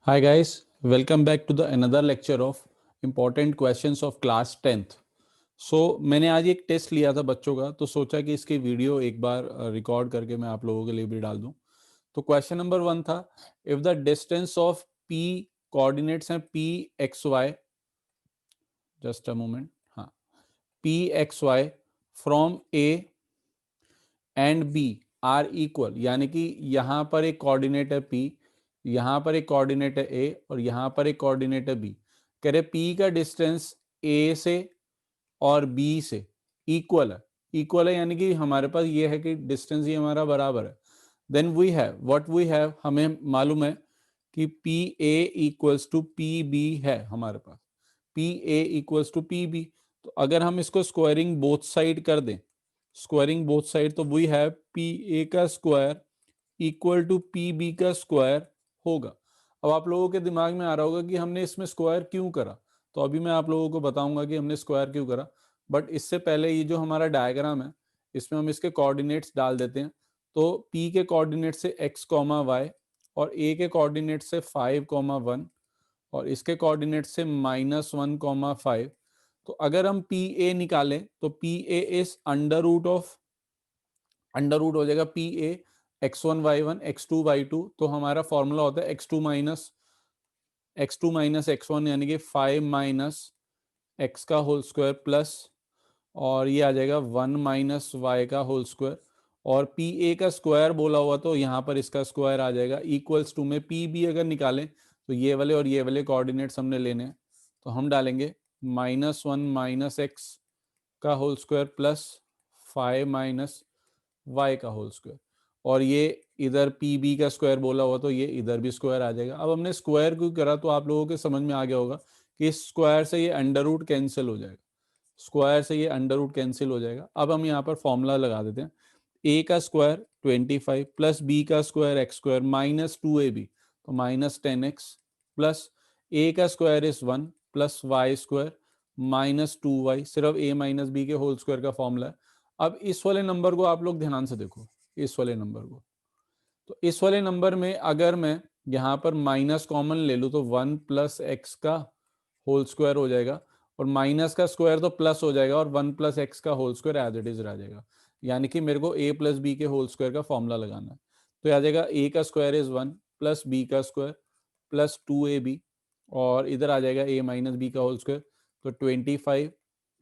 Hi guys, welcome back to the another lecture of important questions of class 10th. मैंने आज एक test लिया था बच्चों का, तो सोचा कि इसकी वीडियो एक बार रिकॉर्ड करके मैं आप लोगों के लिए भी डाल दूं। तो क्वेश्चन नंबर 1 था, if the distance of P coordinates हैं P X Y, just a moment, हाँ, P X Y from A and B are equal, यानी कि यहाँ पर एक कोऑर्डिनेट है पी, यहाँ पर एक कोऑर्डिनेट है ए और यहाँ पर एक कोऑर्डिनेट है बी। कह रहे पी का डिस्टेंस ए से और बी से इक्वल है यानी कि हमारे पास ये है कि डिस्टेंस ये हमारा बराबर है। Then we have what we have, हमें मालूम है कि P A equals to P B है हमारे पास, P A equals to P B. तो अगर हम इसको स्क्वायरिंग बोथ साइड कर दें, स्क्वायरिंग बोथ साइड, तो वी हैव पी ए का square equal to P B का स्क्वायर होगा। अब आप लोगों के दिमाग में आ रहा होगा कि हमने इसमें स्क्वायर क्यों करा, तो अभी मैं आप लोगों को बताऊंगा कि हमने स्क्वायर क्यों करा। बट इससे पहले ये जो हमारा डायग्राम है, इसमें हम इसके कोऑर्डिनेट्स डाल देते हैं। तो p के कोऑर्डिनेट से x, y और a के कोऑर्डिनेट से 5, 1 और इसके कोऑर्डिनेट से -1, 5। तो अगर हम पी ए निकालें तो p a is under root हो जाएगा P A x1 y1 x2 y2। तो हमारा फॉर्मूला होता है x2 माइनस x1 यानी कि 5 माइनस x का होल स्क्वायर प्लस, और ये आ जाएगा 1 माइनस वाई का होल स्क्वायर, और पी ए का स्क्वायर बोला हुआ तो यहाँ पर इसका स्क्वायर आ जाएगा इक्वल्स टू में पी बी अगर निकालें तो ये वाले और ये वाले कोऑर्डिनेट्स हमने लेने हैं। तो हम डालेंगे -1 माइनस एक्स का whole square plus 5 minus y का होल स्क्वायर, और ये इधर पी बी का स्क्वायर बोला हुआ तो ये इधर भी स्क्वायर आ जाएगा। अब हमने स्क्वायर क्यों करा, तो आप लोगों के समझ में आ गया होगा कि इस स्क्वायर से ये अंडर रूट कैंसिल हो जाएगा, स्क्वायर से ये अंडर रूट कैंसिल हो जाएगा। अब हम यहाँ पर फॉर्मूला लगा देते हैं, ए का स्क्वायर 25 प्लस बी का square x square minus 2ab, तो माइनस 10x प्लस ए का square is 1 plus y square minus 2y, सिर्फ a माइनस बी के होल स्क्वायर का फॉर्मूला है। अब इस वाले नंबर को आप लोग ध्यान से देखो, इस वाले नंबर को, तो इस वाले नंबर में अगर मैं यहाँ पर माइनस कॉमन ले लूँ तो 1 प्लस एक्स का होल स्क्वायर हो जाएगा, और माइनस का स्क्वायर तो प्लस हो जाएगा और 1 प्लस एक्स का whole square as it is रह जाएगा। यानी कि मेरे को a प्लस बी के होल स्क्वायर का फॉर्मूला लगाना है। तो आ जाएगा a का स्क्वायर इज 1 प्लस बी का स्क्वायर प्लस 2ab, और इधर आ जाएगा a माइनस बी का होल स्क्वायर, तो 25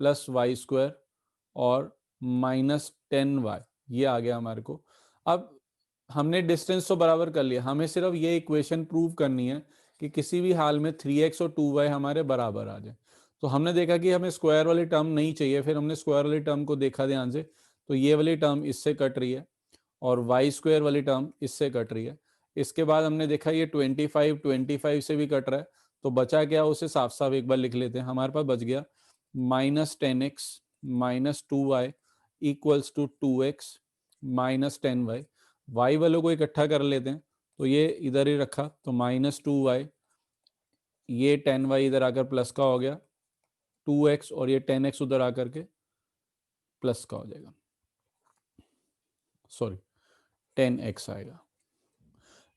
प्लस वाई स्क्वायर और -10y, ये आ गया हमारे को। अब हमने डिस्टेंस तो बराबर कर लिया, हमें सिर्फ ये इक्वेशन प्रूव करनी है कि किसी भी हाल में 3x और 2y हमारे बराबर आ जाए। तो हमने देखा कि हमें स्क्वायर वाली टर्म नहीं चाहिए, फिर हमने स्क्वायर वाली टर्म को देखा ध्यान से, तो ये वाली टर्म इससे कट रही है और वाई स्क्वायर वाली टर्म इससे कट रही है। इसके बाद हमने देखा ये 25 से भी कट रहा है, तो बचा क्या, उसे साफ साफ एक बार लिख लेते हैं। हमारे पास बच गया -10x minus 2y equals to 2x minus 10y। Y वालों को इकट्ठा कर लेते हैं, तो ये इधर ही रखा, तो -2y, ये 10y इधर आकर प्लस का हो गया 2x, और ये 10x उधर आकर के प्लस का हो जाएगा, सॉरी 10x आएगा,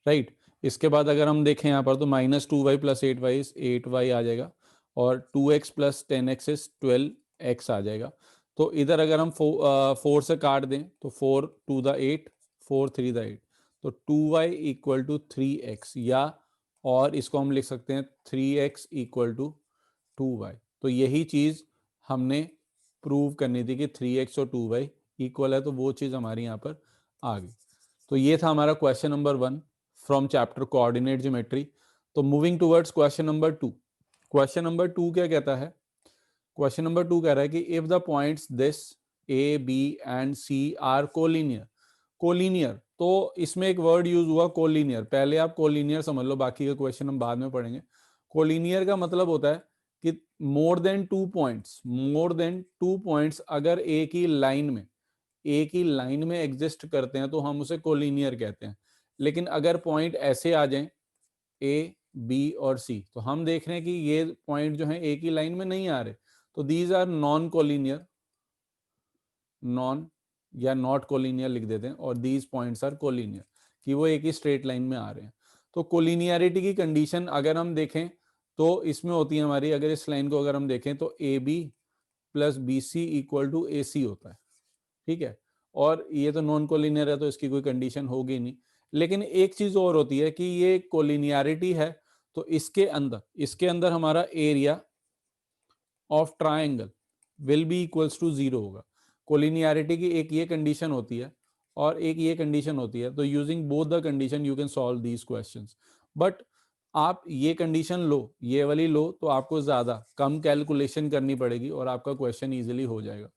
राइट। इसके बाद अगर हम देखें यहाँ पर तो -2y प्लस 8y 8y आ जाएगा, और 2x plus 10x is 12x आ जाएगा। तो इधर अगर हम 4 से काट दें तो 4 2 द 8, 4 3 द 8, तो 2y इक्वल टू 3x, या और इसको हम लिख सकते हैं 3x इक्वल टू 2y। तो यही चीज़ हमने प्रूव करनी थी कि 3x और 2y इक्वल है, तो वो चीज़ हमारी यहाँ पर आ गई। तो ये था हमारा question number 1 from chapter coordinate geometry. तो moving towards question number 2। Question number 2 क्या कहता है, क्वेश्चन नंबर 2 कह रहा है कि if the points this a b and c are collinear, collinear, तो इसमें एक वर्ड यूज हुआ कोलिनियर, पहले आप कोलिनियर समझ लो, बाकी का क्वेश्चन हम बाद में पढ़ेंगे। कोलिनियर का मतलब होता है कि मोर देन 2 पॉइंट्स अगर एक ही लाइन में एग्जिस्ट करते हैं तो हम उसे कोलिनियर कहते हैं। लेकिन अगर पॉइंट ऐसे आ जाएं ए बी और सी, तो हम देख रहे हैं कि ये पॉइंट जो है एक ही लाइन में नहीं आ रहे, तो these are non collinear, non या नॉट कोलिनियर लिख देते हैं, और दीज पॉइंट्स आर कोलिनियर, कि वो एक ही स्ट्रेट लाइन में आ रहे हैं। तो कोलिनियरिटी की कंडीशन अगर हम देखें तो इसमें होती है हमारी, अगर इस लाइन को अगर हम देखें तो A B plus B C equal to A C होता है, ठीक है। और ये तो नॉन कोलिनियर है तो इसकी कोई कंडीशन होगी नहीं। लेकिन एक चीज और होती है कि ये कोलिनियरिटी है तो इसके अंदर हमारा area of triangle will be equals to 0 होगा। कोलिनियरिटी की एक ये कंडीशन होती है और एक ये कंडीशन होती है, तो using both the condition you can solve these questions. But आप ये कंडीशन लो, ये वाली लो, तो आपको ज्यादा कम कैलकुलेशन करनी पड़ेगी और आपका क्वेश्चन इजीली हो जाएगा।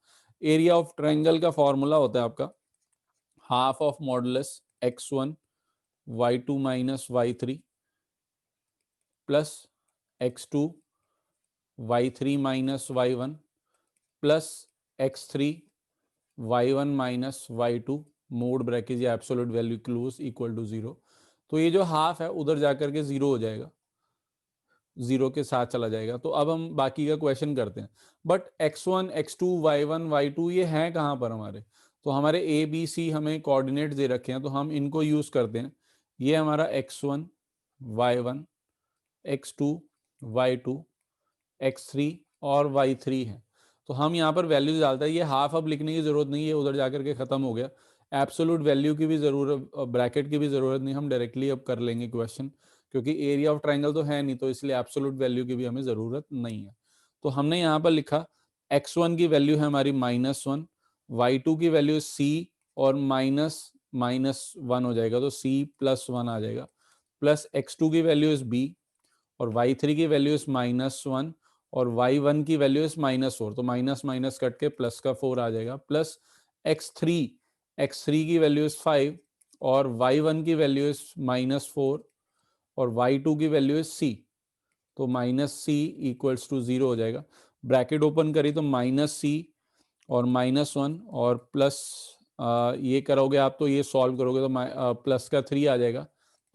एरिया ऑफ ट्रायंगल का फॉर्मूला होता है आपका half of modulus x1 y2 minus y3 plus x2 y3 minus y1 plus x3 y1 minus y2 mod bracket या absolute value close equal to 0। तो ये जो हाफ है उधर जाकर के 0 हो जाएगा, 0 के साथ चला जाएगा। तो अब हम बाकी का क्वेश्चन करते हैं। But x1 x2 y1 y2 ये हैं कहाँ पर हमारे, तो हमारे ए बी सी हमें कोऑर्डिनेट दे रखे हैं तो हम इनको यूज करते हैं। ये हमारा x1 y1 x2 y2 x3 और y3 है। तो हम यहाँ पर वैल्यूज डालते हैं। ये हाफ अब लिखने की जरूरत नहीं है, उधर जाकर के खत्म हो गया। एब्सोल्यूट वैल्यू की भी जरूरत, ब्रैकेट की भी जरूरत नहीं, हम डायरेक्टली अब कर लेंगे क्वेश्चन, क्योंकि एरिया ऑफ ट्राइंगल तो है नहीं तो इसलिए एब्सोल्यूट वैल्यू की भी हमें जरूरत नहीं है। तो हमने यहाँ पर लिखा x1 की वैल्यू है हमारी -1, y2 की वैल्यू c और माइनस माइनस 1 हो जाएगा तो c प्लस 1 आ जाएगा, प्लस x2 की वैल्यू इज b और y3 की वैल्यू इज -1 और y1 की वैल्यू इज -4, तो माइनस माइनस कट के प्लस का 4 आ जाएगा, प्लस x3 की वैल्यू इज 5 और y1 की वैल्यू इज -4 और y2 की वैल्यू इज c, तो -c इक्वल्स टू 0 हो जाएगा। ब्रैकेट ओपन करी तो -c और -1 और प्लस ये करोगे आप तो ये सॉल्व करोगे तो प्लस का 3 आ जाएगा,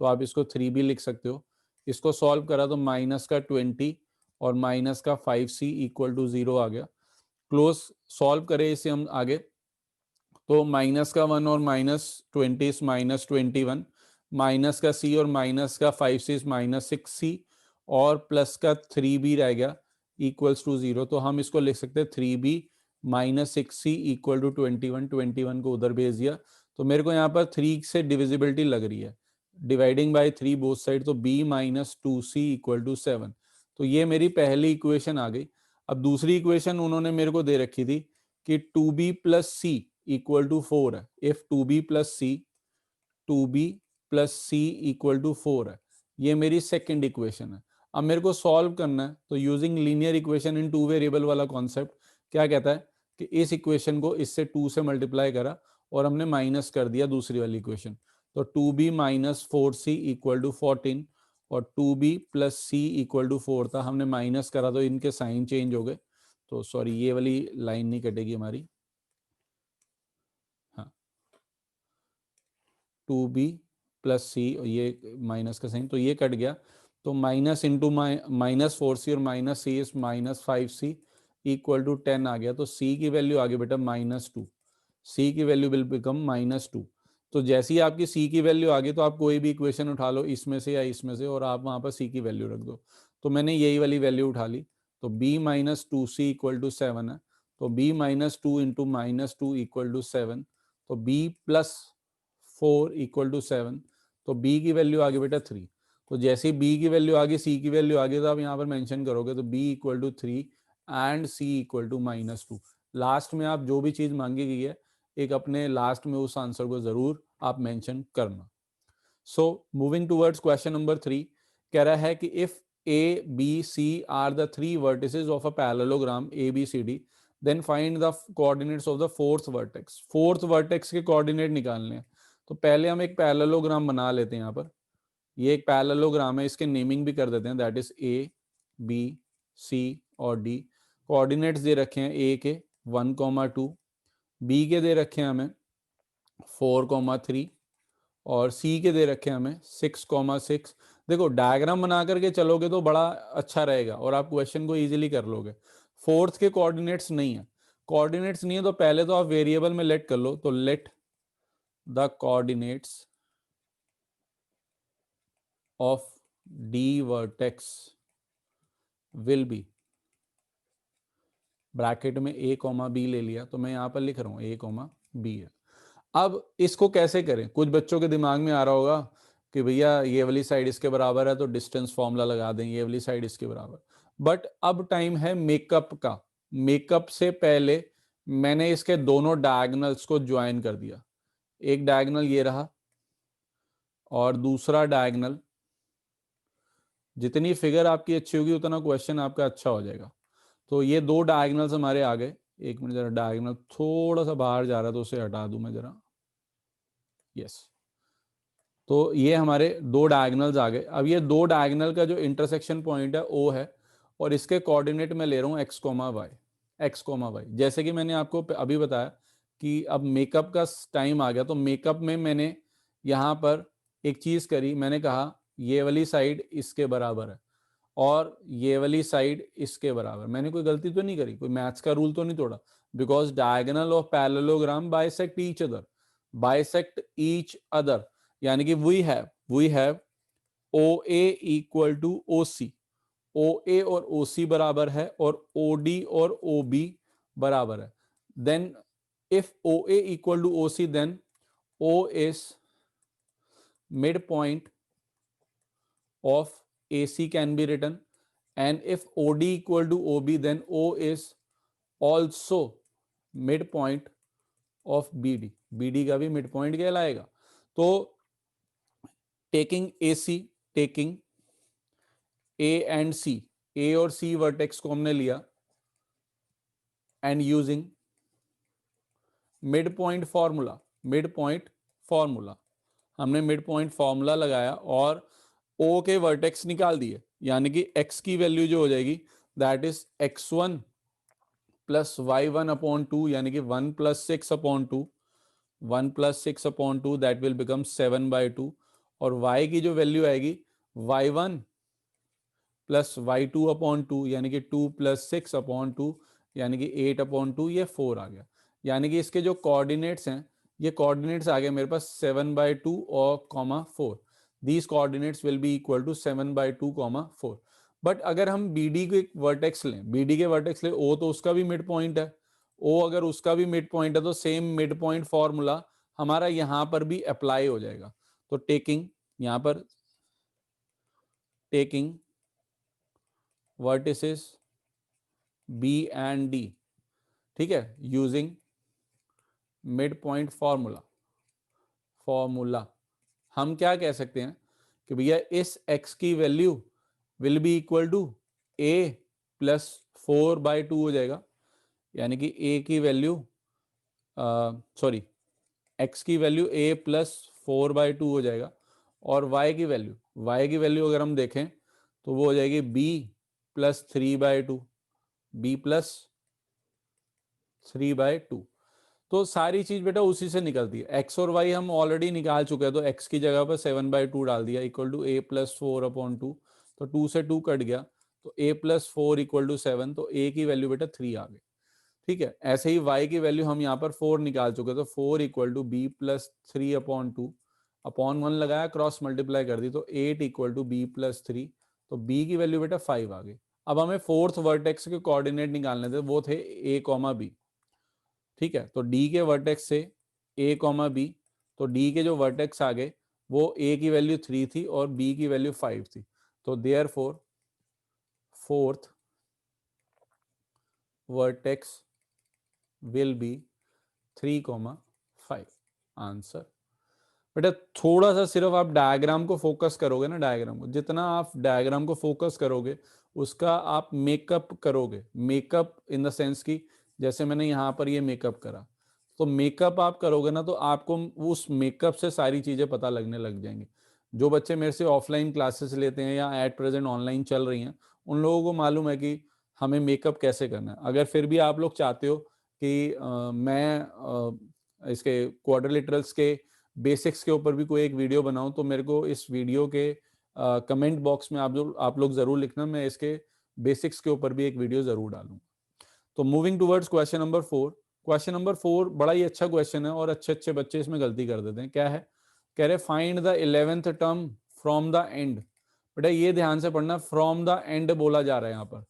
तो आप इसको 3 भी लिख सकते हो। इसको सॉल्व करा तो माइनस का 20 और माइनस का 5c इक्वल टू 0 आ गया। क्लोज सॉल्व करें इसे हम आगे तो माइनस का 1 और -20 इज -21, माइनस का c और माइनस का 5c इज -6c और प्लस का 3b भी रह गया इक्वल्स टू 0। तो हम इसको लिख सकते हैं 3b -6c इक्वल टू 21 को उधर भेज दिया। तो मेरे को यहाँ पर 3 से डिविजिबिलिटी लग रही है, डिवाइडिंग बाय 3 बोथ साइड, तो b -2c इक्वल टू 7। तो ये मेरी पहली इक्वेशन आ गई। अब दूसरी इक्वेशन उन्होंने मेरे को दे रखी थी कि 2b plus c equal to 4 है। If 2b plus c equal to 4 है, ये मेरी सेकंड इक्वेशन है। अब मेरे को सॉल्व करना है तो using linear equation in 2 variable वाला कॉन्सेप्ट क्या कहता है कि इस इक्वेशन को इससे 2 से मल्टीप्लाई करा और हमने माइनस कर दिया दूसरी वाली इक्वेशन, तो 2b minus 4c equal to 14 और 2b plus c equal to 4 था, हमने माइनस करा तो इनके साइन चेंज हो गए। तो सॉरी ये वाली लाइन नहीं कटेगी हमारी, हाँ 2b प्लस सी, ये माइनस का साइन तो ये कट गया, तो माइनस इंटू -4c और -c is -5c equal to 10 आ गया। तो c की वैल्यू आ गई बेटा -2, c की वैल्यू विल बिकम -2। तो जैसे ही आपकी c की वैल्यू आ गई तो आप कोई भी इक्वेशन उठा लो इसमें से या इसमें से और आप वहां पर c की वैल्यू रख दो। तो मैंने यही वाली वैल्यू उठा ली, तो b -2c इक्वल टू 7 है, तो b -2 इंटू -2 इक्वल टू 7, तो b प्लस 4 इक्वल टू 7, तो b की वैल्यू आ गई बेटा 3। तो जैसे ही b की वैल्यू आ गई c की वैल्यू आ गई तो आप यहाँ पर मेंशन करोगे तो b equal to 3 and c equal to -2। Last में आप जो भी चीज मांगी गई है एक अपने लास्ट में उस आंसर को जरूर आप मेंशन करना। So moving towards question number 3 कह रहा है कि if a b c are the 3 vertices of a parallelogram a b c d then find the coordinates of the fourth vertex. Fourth vertex के coordinate निकालने हैं। तो पहले हम एक पैरेललोग्राम बना लेते हैं। यहाँ पर ये एक पैरेललोग्राम है, इसके नेमिंग भी कर देते हैं, that is a b c और डी। कोऑर्डिनेट्स दे रखे हैं ए के 1,2, बी के दे रखे हैं हमें 4,3 और सी के दे रखे हैं हमें 6,6। देखो डायग्राम बना करके चलोगे तो बड़ा अच्छा रहेगा और आप क्वेश्चन को इजीली कर लोगे। फोर्थ के कोऑर्डिनेट्स नहीं है, कोऑर्डिनेट्स नहीं है तो पहले तो आप वेरिएबल में लेट कर लो, तो let the coordinates of D vertex will be, bracket में ए कॉमा बी ले लिया, तो मैं यहां पर लिख रहा हूं ए कॉमा बी है। अब इसको कैसे करें, कुछ बच्चों के दिमाग में आ रहा होगा कि भैया ये वाली साइड इसके बराबर है तो डिस्टेंस फॉर्मूला लगा दें, ये वाली साइड इसके बराबर। बट अब टाइम है मेकअप का। मेकअप से पहले मैंने इसके दोनों डायगोनल्स को ज्वाइन कर दिया। एक डायगोनल ये रहा और दूसरा डायगोनल, जितनी फिगर आपकी अच्छी होगी उतना क्वेश्चन आपका अच्छा हो जाएगा। तो ये दो डायगोनल्स हमारे आ गए। एक मिनट, जरा डायगोनल थोड़ा सा बाहर जा रहा है तो उसे हटा दूं मैं जरा। यस, तो ये हमारे दो डायगोनल्स आ गए। अब ये दो डायगोनल का जो इंटरसेक्शन पॉइंट है ओ है, और इसके कोऑर्डिनेट में ले रहा हूँ x comma y, x comma y. जैसे कि मैंने आपको अभी बताया कि अब मेकअप का टाइम आ गया, तो मेकअप में मैंने यहाँ पर एक चीज करी, मैंने कहा ये वाली साइड इसके बराबर है और ये वाली साइड इसके बराबर। मैंने कोई गलती तो नहीं करी, कोई मैथ्स का रूल तो नहीं तोड़ा, because diagonal of parallelogram bisect each other, bisect each other, यानी कि we have O A equal to O C, O A और ओ सी बराबर है और ओ डी और ओ बी बराबर है। Then if o A equal to O c, then o is mid point of AC can be written, and if OD equal to OB, then O is also midpoint of BD. BD का भी midpoint कहलाएगा। तो taking AC, taking A and C, A और C vertex को हमने लिया and using midpoint formula, midpoint formula हमने midpoint formula लगाया और O के वर्टेक्स निकाल दिए, यानी कि x की वैल्यू जो हो जाएगी that is x1 plus y1 upon 2, यानी कि 1 plus 6 upon 2, 1 plus 6 upon 2 that will become 7/2, और y की जो वैल्यू आएगी y1 प्लस y2 अपॉन 2, यानी कि 2 प्लस 6 अपॉन 2, यानी कि 8 अपॉन 2, ये 4 आ गया। यानी कि इसके जो कोऑर्डिनेट्स हैं, ये कोऑर्डिनेट्स आ गए मेरे पास 7/2 और comma 4। These coordinates will be equal to 7/2, 4। But अगर हम BD के वर्टेक्स लें, BD के वर्टेक्स लें O, तो उसका भी मिड पॉइंट है। O अगर उसका भी मिड पॉइंट है तो सेम मिड पॉइंट फॉर्मूला हमारा यहां पर भी अप्लाई हो जाएगा। तो टेकिंग यहां पर taking vertices B and D, ठीक है, यूजिंग मिड पॉइंट फॉर्मूला हम क्या कह सकते हैं कि भैया इस x की value will be equal to a plus 4/2 हो जाएगा, यानी कि a की वैल्यू सॉरी x की वैल्यू a प्लस 4/2 हो जाएगा, और y की वैल्यू अगर हम देखें तो वो हो जाएगी b प्लस 3/2, b प्लस 3/2। तो सारी चीज बेटा उसी से निकलती है। x और y हम ऑलरेडी निकाल चुके हैं, तो x की जगह पर 7/2 डाल दिया इक्वल टू a प्लस 4/2, तो 2 से 2 कट गया, तो a प्लस 4 इक्वल टू 7, तो a की वैल्यू बेटा 3 आ गई। ठीक है, ऐसे ही y की वैल्यू हम यहाँ पर 4 निकाल चुके, तो 4 equal to b plus 3/2, upon 1 लगाया, क्रॉस मल्टीप्लाई कर दी, तो 8 इक्वल टू b प्लस 3, तो b की वैल्यू बेटा 5 आ गई। अब हमें फोर्थ वर्टेक्स के कोऑर्डिनेट निकालने थे, वो थे a कॉमा b। ठीक है, तो डी के वर्टेक्स से ए कॉमा बी, तो डी के जो वर्टेक्स आ गए वो ए की वैल्यू 3 थी और बी की वैल्यू 5 थी, तो therefore fourth vertex will be 3,5 answer. बेटा थोड़ा सा सिर्फ आप डायग्राम को फोकस करोगे ना, डायग्राम को जितना आप डायग्राम को फोकस करोगे उसका आप मेकअप करोगे। मेकअप इन द सेंस की जैसे मैंने यहाँ पर ये मेकअप करा, तो मेकअप आप करोगे ना तो आपको उस मेकअप से सारी चीजें पता लगने लग जाएंगी। जो बच्चे मेरे से ऑफलाइन क्लासेस लेते हैं या एट प्रेजेंट ऑनलाइन चल रही हैं, उन लोगों को मालूम है कि हमें मेकअप कैसे करना है। अगर फिर भी आप लोग चाहते हो कि इसके क्वाड्रिलेटरल्स के बेसिक्स के ऊपर भी कोई एक वीडियो बनाऊं, तो मेरे को इस वीडियो के कमेंट बॉक्स में आप लोग जरूर लिखना, मैं इसके बेसिक्स के ऊपर भी एक वीडियो जरूर डालूंगा। तो moving towards question number 4। Question number 4 बड़ा ही अच्छा क्वेश्चन है और अच्छे अच्छे बच्चे इसमें गलती कर देते हैं। क्या है, कह रहे find the 11th term from the end, बेटा ये ध्यान से पढ़ना, फ्रॉम द एंड बोला जा रहा है यहाँ पर,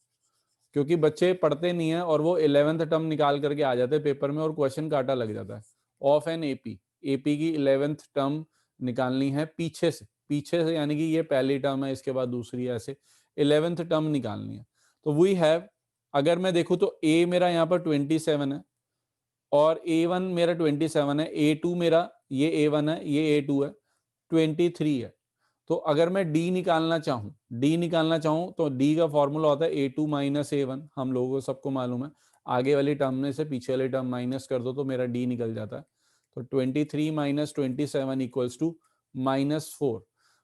क्योंकि बच्चे पढ़ते नहीं है और वो 11th टर्म निकाल करके आ जाते हैं पेपर में और क्वेश्चन काटा लग जाता है। ऑफ एन एपी, एपी की 11th टर्म निकालनी है पीछे से, पीछे से यानी कि ये पहली टर्म है, इसके बाद दूसरी, ऐसे 11th टर्म निकालनी है। तो वी हैव, अगर मैं देखूं तो ए मेरा यहाँ पर 27 है और A1 मेरा 27 है, A2 मेरा, ये A1 है, ये A2 है, 23 है। तो अगर मैं D निकालना चाहूं तो D का फॉर्मूला होता है A2 माइनस A1, हम लोगों को सबको मालूम है, आगे वाली टर्म में से पीछे वाली टर्म माइनस कर दो तो मेरा D निकल जाता है। तो 23 माइनस 27 इक्वल्स टू -4।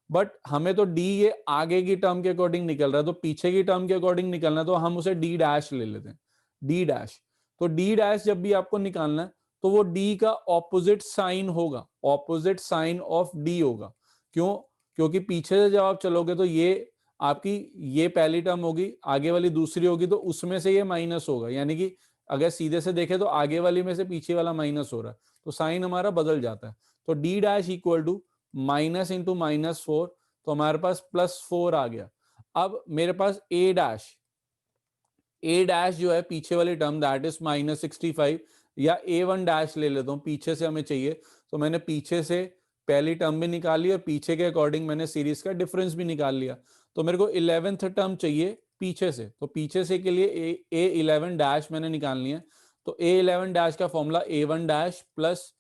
बट हमें तो D ये आगे की टर्म के अकॉर्डिंग निकल रहा है, तो पीछे की टर्म के अकॉर्डिंग निकलना है, तो हम उसे D डैश ले लेते हैं, D डैश। तो D डैश जब भी आपको निकालना है तो वो D का ऑपोजिट साइन होगा, ऑपोजिट साइन ऑफ D होगा। क्यों? क्योंकि पीछे से जब आप चलोगे तो ये आपकी, ये पहली टर्म होगी, आगे वाली दूसरी होगी, तो उसमें से ये माइनस होगा, यानी कि अगर सीधे से देखें तो आगे वाली में से पीछे वाला माइनस हो रहा है, तो साइन हमारा बदल जाता है। तो D dash equal to minus into -4, तो हमारे पास +4 आ गया। अब मेरे पास A डैश जो है पीछे वाली टर्म, दैट इज -65, या A1 डैश ले लेता हूं, पीछे से हमें चाहिए, तो मैंने पीछे से पहली टर्म भी निकाल ली और पीछे के अकॉर्डिंग मैंने सीरीज का डिफरेंस भी निकाल लिया। तो मेरे को 11th टर्म चाहिए पीछे से, तो पीछे से के लिए A11 डैश मैंने निकालनी है। तो A11 डैश का formula A1 dash plus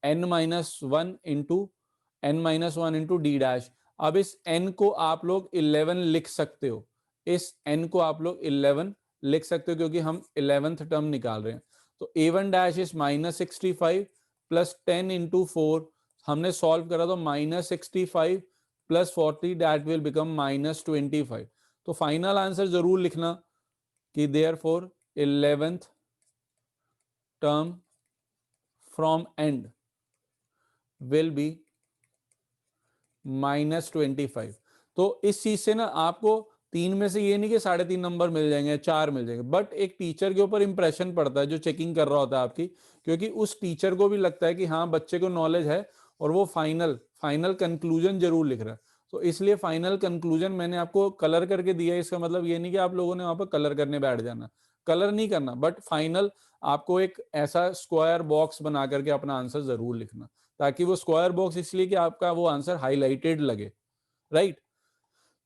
n-1 into D dash. अब इस n को आप लोग 11 लिख सकते हो, इस n को आप लोग 11 लिख सकते हो, क्योंकि हम 11th टर्म निकाल रहे हैं। तो A1 dash is -65 plus 10 into 4, हमने सॉल्व करा तो -65 प्लस 40 दैट विल बिकम -25। तो फाइनल आंसर जरूर लिखना कि therefore 11th term from and will be -25। तो इस चीज से ना आपको 3 में से ये नहीं कि 3.5 नंबर मिल जाएंगे, 4 मिल जाएंगे, बट एक टीचर के ऊपर इंप्रेशन पड़ता है जो चेकिंग कर रहा होता है आपकी, क्योंकि उस टीचर को भी लगता है कि हाँ बच्चे को नॉलेज है और वो फाइनल कंक्लूजन जरूर लिख रहा है। तो इसलिए फाइनल कंक्लूजन मैंने आपको कलर करके दिया है। इसका मतलब ये नहीं कि आप लोगों ने वहां पर कलर करने बैठ जाना, कलर नहीं करना, बट फाइनल आपको एक ऐसा स्क्वायर बॉक्स बना करके अपना आंसर जरूर लिखना, ताकि वो स्क्वायर बॉक्स इसलिए कि आपका वो आंसर हाईलाइटेड लगे, राइट।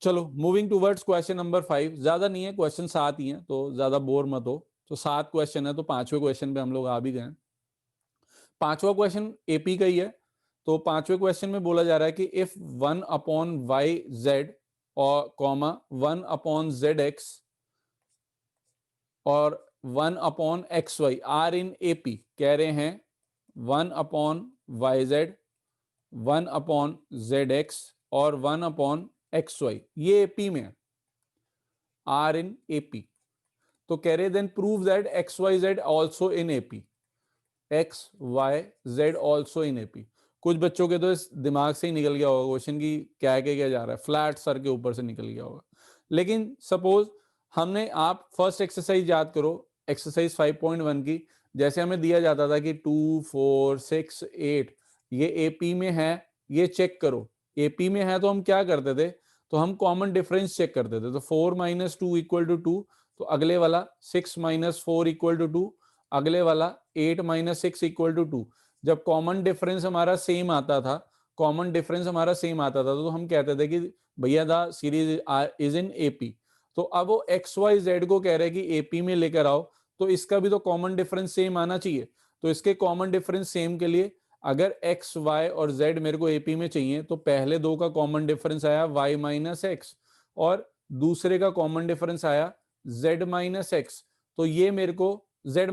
चलो मूविंग टूवर्ड्स क्वेश्चन नंबर 5, ज्यादा नहीं है, क्वेश्चन 7 ही है, तो ज्यादा बोर मत हो। तो 7 क्वेश्चन है, तो 5वें क्वेश्चन पे हम लोग आ भी गए। 5वां क्वेश्चन एपी का ही है। तो 5वें क्वेश्चन में बोला जा रहा है कि इफ 1/y(z) और कॉमा 1/z(x) और 1/xy आर इन एपी, कह रहे हैं 1/yz, 1/zx और 1/xy ये एपी में आर इन एपी। तो कह रहे then prove that XYZ also in AP, XYZ also in AP. कुछ बच्चों के तो इस दिमाग से ही निकल गया होगा क्वेश्चन की क्या क्या जा रहा है, फ्लैट सर के ऊपर से निकल गया होगा। लेकिन सपोज हमने, आप फर्स्ट एक्सरसाइज याद करो, एक्सरसाइज 5.1 की, जैसे हमें दिया जाता था कि 2, 4, 6, 8 ये एपी में है, ये चेक करो। एपी में है तो हम क्या करते थे, तो हम कॉमन डिफरेंस चेक करते थे। तो 4 - 2 इक्वल टू 2, तो अगले वाला 6 - 4 इक्वल टू 2, अगले वाला 8 - 6 इक्वल टू 2। जब कॉमन डिफरेंस हमारा सेम आता था, तो हम कहते थे कि भैया the series is in AP. तो अब वो XYZ को कह रहे हैं कि एपी में लेकर आओ, तो इसका भी तो कॉमन डिफरेंस सेम आना चाहिए। तो इसके कॉमन डिफरेंस सेम के लिए अगर X, Y और Z मेरे को एपी में चाहिए, तो पहले दो का कॉमन डिफरेंस आया Y - X और दूसरे का कॉमन डिफरेंस आया Z - X। तो ये मेरे को Z -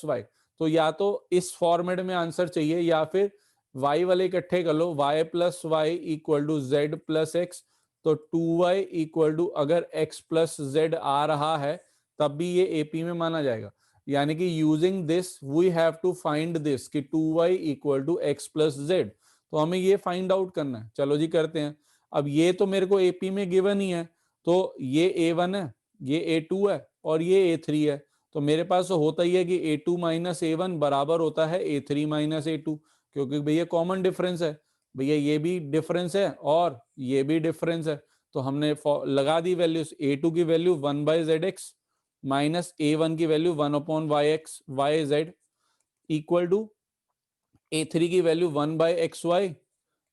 Y, तो या तो इस फॉर्मेट में आंसर चाहिए या फिर y वाले इकट्ठे कर लो, y plus y equal to z plus x. तो 2y इक्वल टू, अगर x प्लस जेड आ रहा है तब भी ये एपी में माना जाएगा। यानी कि using this we have to find this कि 2y equal to x plus z. तो हमें ये फाइंड आउट करना है। चलो जी करते हैं। अब ये तो मेरे को एपी में गिवन ही है, तो ये A1 है, ये A2 है और ये A3 है। तो मेरे पास तो होता ही है कि A2 - A1 बराबर होता है A3 - A2, क्योंकि भैया कॉमन डिफरेंस है। भैया ये भी डिफरेंस है और ये भी डिफरेंस है, तो हमने लगा दी वैल्यूज। a2 की वैल्यू 1/zx माइनस a1 की value 1/yx yz equal to a3 की वैल्यू 1/xy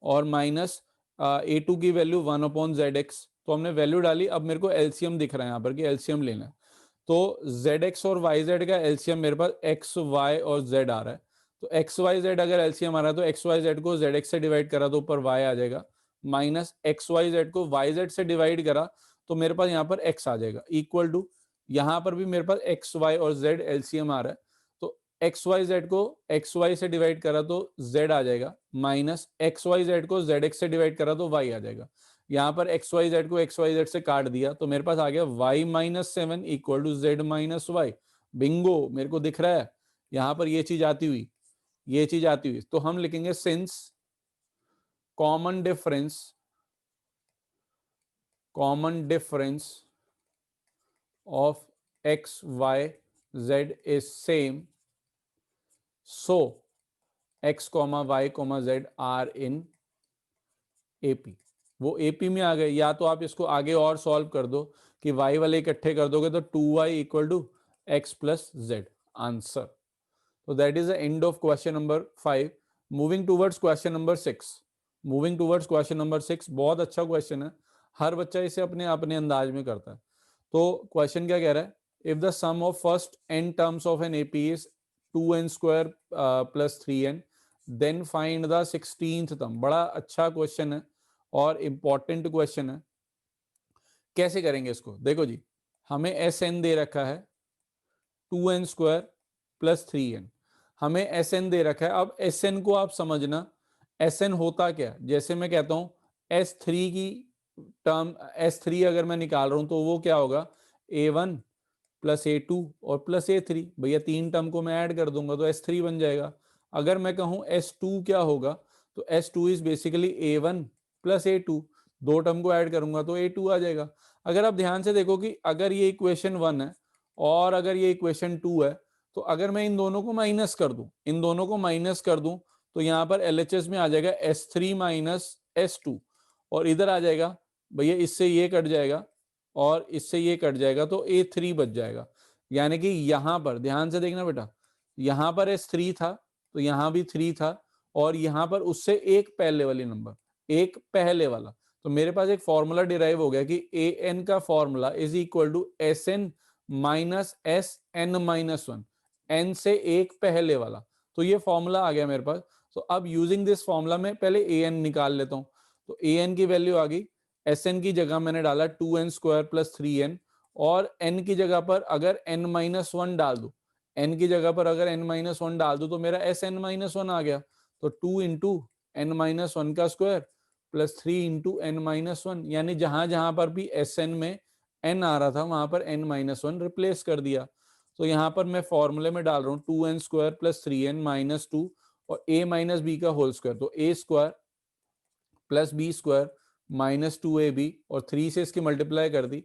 और माइनस a2 की वैल्यू 1/zx। तो हमने वैल्यू डाली, अब मेरे को एलसीएम दिख रहा है यहाँ पर कि एलसीएम लेना है। तो zx और yz का एलसीएम मेरे पास x y और z आ रहा है। तो x y z अगर एलसीएम आ रहा है तो x y z को zx से डिवाइड करा तो ऊपर y आ जाएगा, माइनस x y z को yz से डिवाइड करा तो मेरे पास यहाँ पर x आ जाएगा, इक्वल टू यहाँ पर भी मेरे पास x y और z एलसीएम आ रहा है, तो एक्स वाई जेड को एक्स वाई से डिवाइड करा तो जेड आ जाएगा, माइनस एक्स वाई जेड को जेड एक्स से डिवाइड करा तो वाई आ जाएगा। यहाँ पर एक्स वाई जेड को एक्स वाई जेड से काट दिया तो मेरे पास आ गया y minus 7 equal to z minus y. Bingo, मेरे को दिख रहा है यहाँ पर ये चीज आती हुई, ये चीज आती हुई। तो हम लिखेंगे since common difference of x y z is same, so x, y, z are in AP. वो एपी में आ गए। या तो आप इसको आगे और सॉल्व कर दो कि y वाले इकट्ठे कर दोगे तो 2y equal to x plus Z, answer. तो that is the end of question number 5। Moving towards question number 6। बहुत अच्छा क्वेश्चन है, हर बच्चा इसे अपने अपने अंदाज में करता है। तो क्वेश्चन क्या कह रहा है, if the sum of first n terms of an AP is 2n square plus 3n then find the 16th term. बड़ा अच्छा क्वेश्चन है और इंपॉर्टेंट क्वेश्चन है। कैसे करेंगे इसको, देखो जी, हमें एस एन दे रखा है 2n स्क्वायर प्लस 3n, हमें एस एन दे रखा है। अब एस एन को आप समझना, एस एन होता क्या, जैसे मैं कहता हूं S3 की टर्म, S3 अगर मैं निकाल रहा हूं तो वो क्या होगा, A1 प्लस A2 और प्लस A3। भैया तीन टर्म को मैं ऐड कर दूंगा तो S3 बन जाएगा। अगर मैं कहूं S2 क्या होगा, तो S2 is basically A1 plus A2, दो टर्म को ऐड करूंगा तो A2 आ जाएगा। अगर आप ध्यान से देखो कि अगर ये इक्वेशन 1 है और अगर ये इक्वेशन 2 है, तो अगर मैं इन दोनों को माइनस कर दूं, तो यहाँ पर LHS में आ जाएगा S3 माइनस S2 और इधर आ जाएगा भैया, इससे ये कट जाएगा और इससे ये कट जाएगा तो A3 बच जाएगा। यानी कि यहां पर ध्यान से देखना बेटा, यहां पर S3 था तो यहां भी 3 था और यहां पर उससे एक पहले वाली नंबर, एक पहले वाला। तो मेरे पास एक फॉर्मूला डिराइव हो गया कि an का formula is equal to s n minus s n minus one, n से एक पहले वाला। तो ये फॉर्मूला आ गया मेरे पास। तो अब यूजिंग दिस फॉर्मूला में पहले an निकाल लेता हूं। तो an की वैल्यू आ गई, एस एन की जगह मैंने डाला 2n स्क्वायर प्लस 3n और n की जगह पर अगर n माइनस वन डाल दू, n की जगह पर अगर n माइनस वन डाल दू तो मेरा एस एन माइनस वन आ गया। तो 2 इंटू एन माइनस वन का square plus 3 into n minus one, यानी जहां जहां पर भी एस एन में n आ रहा था वहां पर n माइनस वन रिप्लेस कर दिया। तो यहाँ पर मैं फॉर्मूले में डाल रहा हूँ 2n square plus 3n minus 2 और a माइनस बी का होल स्क्वायर, तो a square plus b square minus 2ab और 3 से इसकी मल्टीप्लाई कर दी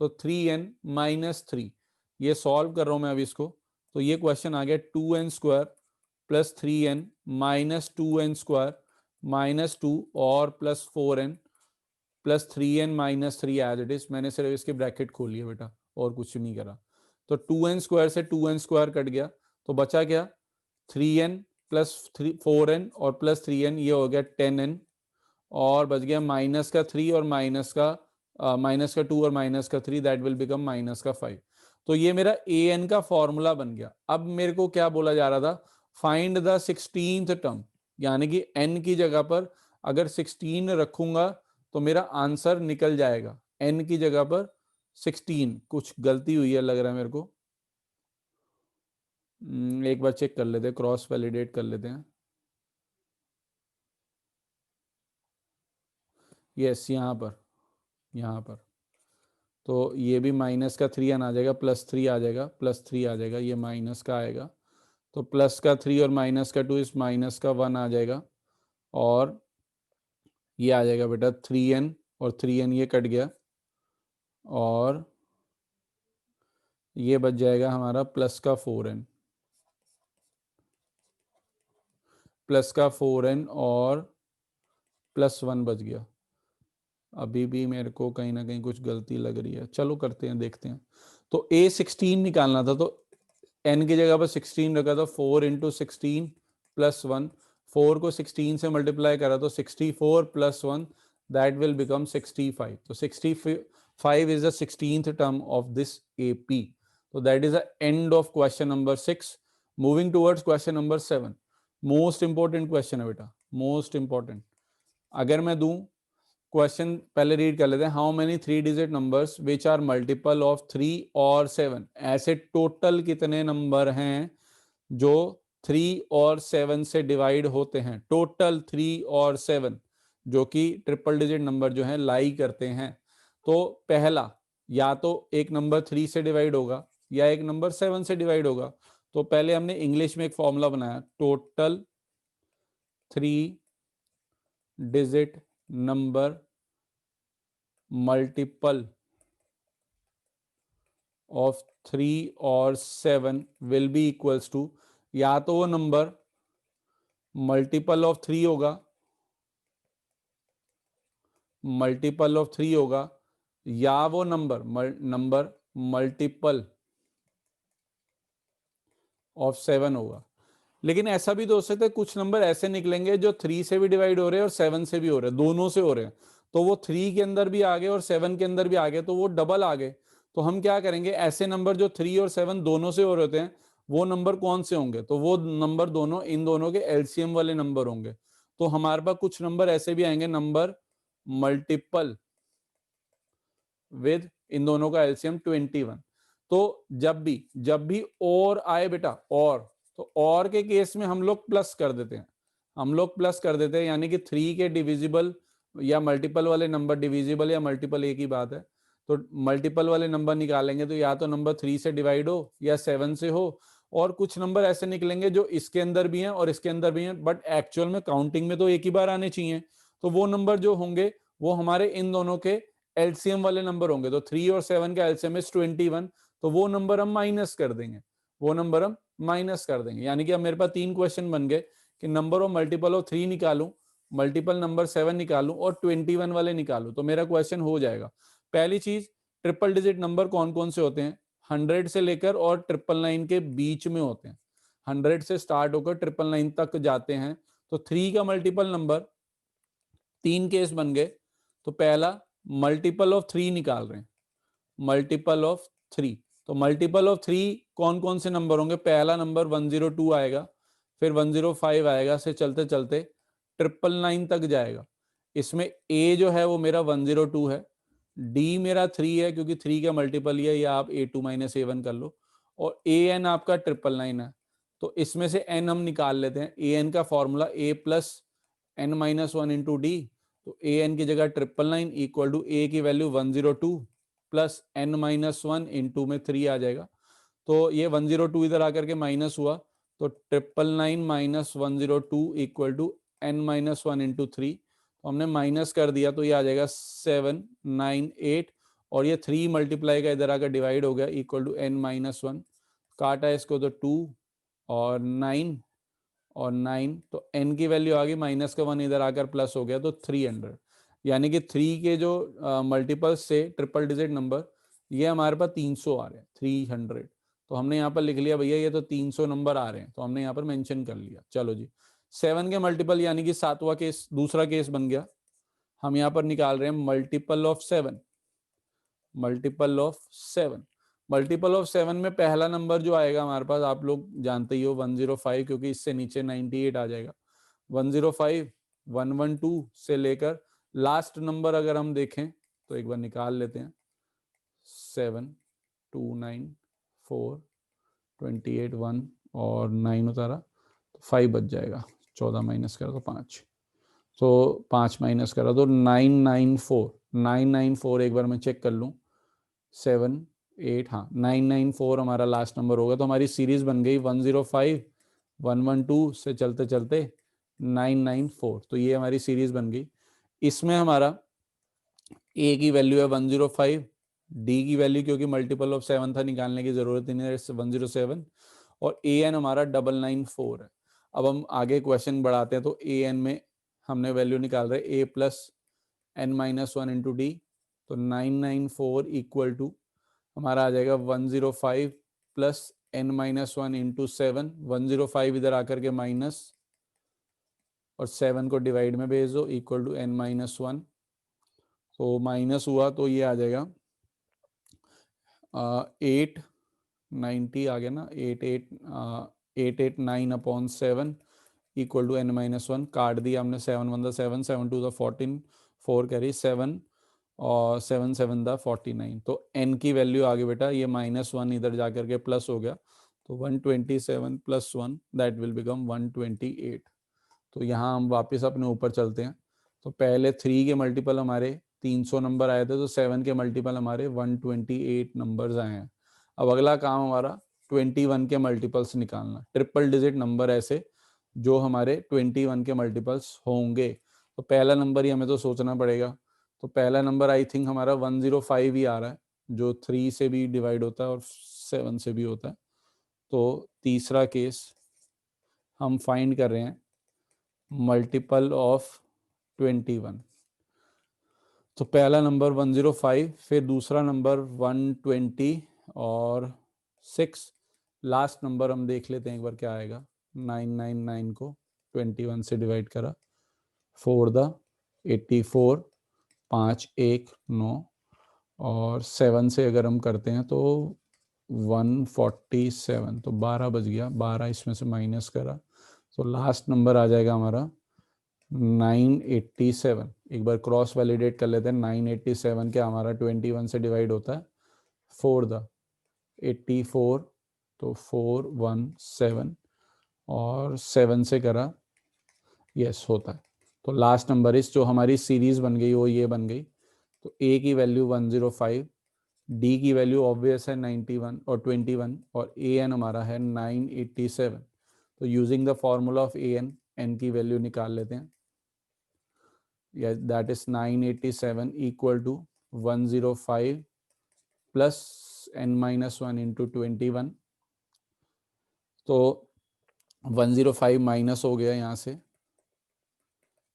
तो 3n माइनस 3। ये सॉल्व कर रहा हूं मैं अभी इसको, तो ये क्वेश्चन आ गया 2n square plus 3n minus 2n square minus 2 और plus 4n plus 3n minus 3 as it is. मैंने सिर्फ इसकी ब्रैकेट खोली है बेटा और कुछ नहीं करा। तो 2n स्क्वायर से 2n स्क्वायर कट गया तो बचा क्या, 3n प्लस 4n और प्लस 3n, ये हो गया 10n और बच गया माइनस का 3 और माइनस का 2 और माइनस का 3, दैट विल बिकम माइनस का 5। तो ये मेरा an का फॉर्मूला बन गया। अब मेरे को क्या बोला जा रहा था, फाइंड द 16th टर्म, यानी कि n की जगह पर अगर 16 रखूंगा तो मेरा आंसर निकल जाएगा। n की जगह पर 16, कुछ गलती हुई है लग रहा है मेरे को, एक बार चेक कर लेते हैं, क्रॉस वैलिडेट कर लेते हैं। यस, यहाँ पर तो ये भी माइनस का 3n आ जाएगा, प्लस 3 आ जाएगा, प्लस 3 आ जाएगा, ये माइनस का आएगा तो प्लस का 3 और माइनस का 2 इस माइनस का 1 आ जाएगा और ये आ जाएगा बेटा 3n और 3n ये कट गया और ये बच जाएगा हमारा प्लस का 4n, प्लस का 4n और +1 बच गया। अभी भी मेरे को कहीं ना कहीं कुछ गलती लग रही है, चलो करते हैं, देखते हैं। तो a 16 निकालना था, तो n की जगह पर 16 रखा था, 4 इंटू 16 +1, 4 को 16 से मल्टीप्लाई करा तो 64 +1, दैट विल बिकम 65। तो 65 is the 16th term of this AP। तो that is the end of question number 6। Moving towards question number 7, most important question है बेटा, मोस्ट इंपॉर्टेंट। अगर मैं दूं क्वेश्चन, पहले रीड कर लेते हैं। How many 3 digit numbers which are multiple of 3 और 7? ऐसे टोटल कितने नंबर हैं जो 3 और 7 से डिवाइड होते हैं? टोटल 3 और 7 जो कि ट्रिपल डिजिट नंबर जो है लाई करते हैं। तो पहला, या तो एक नंबर 3 से डिवाइड होगा या एक नंबर 7 से डिवाइड होगा। तो पहले हमने इंग्लिश में एक फॉर्मूला बनाया, total 3 digit number multiple of 3 और 7 विल बी इक्वल्स टू, या तो वो नंबर मल्टीपल ऑफ 3 होगा, मल्टीपल ऑफ 3 होगा, या वो नंबर मल्टीपल ऑफ 7 होगा। लेकिन ऐसा भी तो हो सकता है कुछ नंबर ऐसे निकलेंगे जो 3 से भी डिवाइड हो रहे हैं और 7 से भी हो रहे हैं, दोनों से हो रहे हैं। तो वो 3 के अंदर भी आ गए और 7 के अंदर भी आ गए, तो वो डबल आ गए। तो हम क्या करेंगे, ऐसे नंबर जो 3 और 7 दोनों से हो रहे होते हैं, वो नंबर कौन से होंगे? तो वो नंबर दोनों इन दोनों के एलसीएम वाले नंबर होंगे। तो हमारे पास कुछ नंबर ऐसे भी आएंगे, नंबर मल्टीपल विद इन दोनों का एलसीएम 21। तो जब भी और आए बेटा, और, तो और के केस में हम लोग प्लस कर देते हैं, यानी कि 3 के डिविजिबल या मल्टीपल वाले नंबर, डिविजिबल या मल्टीपल एक ही बात है। तो मल्टीपल वाले नंबर निकालेंगे तो या तो नंबर 3 से डिवाइड हो या 7 से हो। और कुछ नंबर ऐसे निकलेंगे जो इसके अंदर भी हैं और इसके अंदर भी हैं, बट एक्चुअल में काउंटिंग में तो एक ही बार आने चाहिए। तो वो नंबर जो होंगे वो हमारे इन दोनों के एलसीएम वाले नंबर होंगे। तो 3 और 7 का एलसीएम इज 21, तो वो नंबर हम माइनस कर देंगे, यानी कि अब मेरे पास 3 क्वेश्चन बन गए कि नंबर ऑफ मल्टीपल ऑफ 3 निकालूं, मल्टीपल नंबर 7 निकालूं और 21 वाले निकालूं, तो मेरा क्वेश्चन हो जाएगा। पहली चीज, ट्रिपल डिजिट नंबर कौन कौन से होते हैं? 100 से लेकर और 999 के बीच में होते हैं। 100 से स्टार्ट होकर 999 तक जाते हैं। तो 3 का मल्टीपल नंबर, 3 केस बन गए। तो पहला, मल्टीपल ऑफ 3 निकाल रहे हैं, मल्टीपल ऑफ 3। तो मल्टीपल ऑफ 3 कौन कौन से नंबर होंगे? पहला नंबर 102 आएगा, फिर 105 आएगा, से चलते चलते 999 तक जाएगा। इसमें ए जो है वो मेरा 102 है, डी मेरा 3 है क्योंकि 3 का मल्टीपल ही है, या आप A2 - A1 कर लो, और ए एन आपका 999 है। तो इसमें से एन हम निकाल लेते हैं। ए एन का formula A + n-1 into D. तो ए एन की जगह 999 इक्वल टू ए की वैल्यू 102 प्लस n-1 इंटू में 3 आ जाएगा। तो ये 102 इधर आकर के माइनस हुआ, तो 999 - 102 इक्वल टू n-1 इंटू 3। तो हमने माइनस कर दिया तो ये आ जाएगा 798, और ये 3 मल्टीप्लाई का इधर आकर डिवाइड हो गया, इक्वल टू n-1। काटा इसको तो 2 और 9 और 9, तो n की वैल्यू आ गई, माइनस का 1 इधर आकर प्लस हो गया, तो 300। यानी कि 3 के जो मल्टीपल्स से ट्रिपल डिजिट नंबर, ये हमारे पास 300 आ रहे हैं, 300। तो हमने यहाँ पर लिख लिया भैया ये तो 300 नंबर आ रहे हैं, तो हमने यहाँ पर मेंशन कर लिया। चलो जी, 7 के मल्टीपल यानी कि 7वां केस, दूसरा केस बन गया। हम यहाँ पर निकाल रहे हैं multiple of 7, multiple of 7। Multiple of 7 में पहला नंबर जो आएगा हमारे पास, आप लोग जानते ही हो, 105, क्योंकि इससे नीचे 98 आ जाएगा। 105, 112 से लेकर लास्ट नंबर अगर हम देखें तो एक बार निकाल लेते हैं, 7, 2, 9, 4, 28, 1 और 9 उतारा तो 5 बच जाएगा। 14 माइनस करा तो 5, तो 5 माइनस करा तो 994, 994 एक बार मैं चेक कर लूँ, 7, 8, हाँ 994 हमारा लास्ट नंबर होगा। तो हमारी सीरीज बन गई 105, 112 से चलते चलते 994, तो ये हमारी सीरीज बन गई। इसमें हमारा ए की वैल्यू है 105, डी की वैल्यू क्योंकि मल्टीपल ऑफ 7 था निकालने की जरूरत ही नहीं है, 107, और ए एन हमारा 994 है। अब हम आगे क्वेश्चन बढ़ाते हैं, तो ए एन में हमने वैल्यू निकाल रहे a plus n minus one into D, तो 994 इक्वल टू हमारा आ जाएगा 105 plus n minus one into 7, 105 इधर आकर के माइनस और 7 को डिवाइड में भेज दो, equal to n minus one. तो माइनस हुआ तो ये आ जाएगा 890 आ गया ना, 889 upon 7 equal to n minus one. काट दिया हमने, 7 1 7, 7 2 14, 4 कैरी 7 और 7 7 49। तो n की वैल्यू आ गई बेटा, ये माइनस वन इधर जाकर के प्लस हो गया, तो 127 प्लस 1 दैट विल बिकम 128। तो यहाँ हम वापस अपने ऊपर चलते हैं। तो पहले 3 के मल्टीपल हमारे 300 नंबर आए थे, तो 7 के मल्टीपल हमारे 128 नंबर्स आए हैं। अब अगला काम हमारा 21 के मल्टीपल्स निकालना, ट्रिपल डिजिट नंबर ऐसे जो हमारे 21 के मल्टीपल्स होंगे। तो पहला नंबर ही हमें तो सोचना पड़ेगा। तो पहला नंबर आई थिंक हमारा 105 ही आ रहा है, जो 3 से भी डिवाइड होता है और 7 से भी होता है। तो तीसरा केस हम फाइंड कर रहे हैं मल्टीपल ऑफ 21। तो पहला नंबर 105, फिर दूसरा नंबर 120 और 6, लास्ट नंबर हम देख लेते हैं एक बार क्या आएगा। 999 को 21 से डिवाइड करा, 4 द 84, 5 1 9 और 7 से अगर हम करते हैं तो 147, तो 12 बच गया, 12 इसमें से माइनस करा, तो लास्ट नंबर आ जाएगा हमारा 987। एक बार क्रॉस वैलिडेट कर लेते हैं, 987 क्या हमारा 21 से डिवाइड होता है, 4 द 84, तो 417 और 7 से करा, यस होता है। तो लास्ट नंबर इस जो हमारी सीरीज बन गई वो ये बन गई। तो ए की वैल्यू 105, डी की वैल्यू ऑब्वियस है 91 और 21 और ए एन हमारा है 987। तो using the formula of a n की वैल्यू निकाल लेते हैं। That is 987 equal to 105 plus n minus one into 21। तो 105 माइनस हो गया यहाँ से,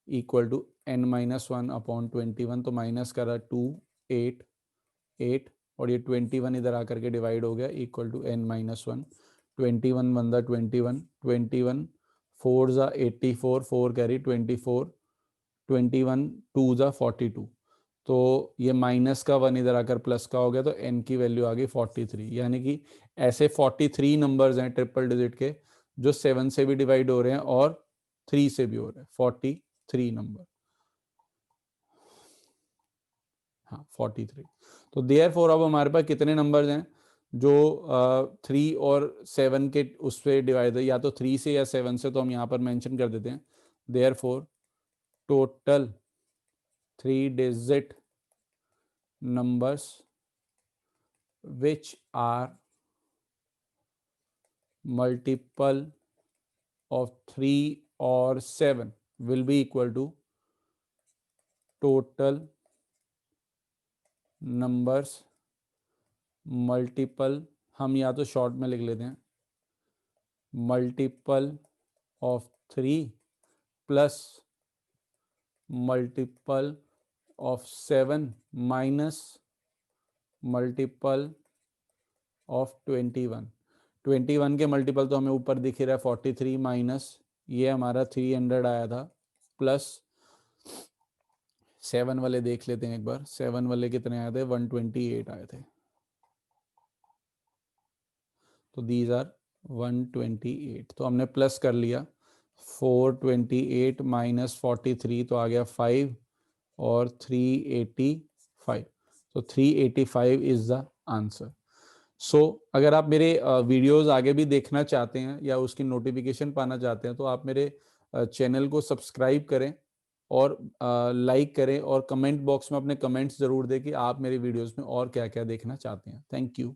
equal to n minus one upon 21, तो माइनस करा 2 8 8 और ये 21 इधर आकर के डिवाइड हो गया, equal to n minus one. 21 1 21, 21 4 ज़ा 84, 4 कैरी 24, 21 2 ज़ा 42। तो ये माइनस का 1 इधर आकर प्लस का हो गया, तो n की वैल्यू आ गई 43। यानी कि ऐसे 43 नंबर्स हैं ट्रिपल डिजिट के जो 7 से भी डिवाइड हो रहे हैं और 3 से भी हो रहे हैं, 43 नंबर। हाँ 43। तो देयरफॉर अब हमारे पास कितने नंबर्स हैं जो 3 और 7 के उस पर डिवाइड है, या तो 3 से या 7 से, तो हम यहाँ पर मेंशन कर देते हैं therefore total 3 digit numbers which are multiple of 3 or 7 will be equal to total numbers multiple, हम या तो शॉर्ट में लिख लेते हैं, multiple of 3 plus multiple of 7 minus multiple of 21। 21 के मल्टीपल तो हमें ऊपर दिख ही रहा है 43 माइनस ये हमारा 300 आया था, प्लस 7 वाले देख लेते हैं एक बार। 7 वाले कितने आए थे, 128 आए थे। तो दीज आर 128, तो हमने प्लस कर लिया 428 माइनस 43, तो आ गया 5 और 385। तो 385 इज द आंसर। सो अगर आप मेरे वीडियोस आगे भी देखना चाहते हैं या उसकी नोटिफिकेशन पाना चाहते हैं तो आप मेरे चैनल को सब्सक्राइब करें और लाइक करें और कमेंट बॉक्स में अपने कमेंट्स ज़रूर दें कि आप मेरे वीडियोस में और क्या क्या देखना चाहते हैं। Thank you.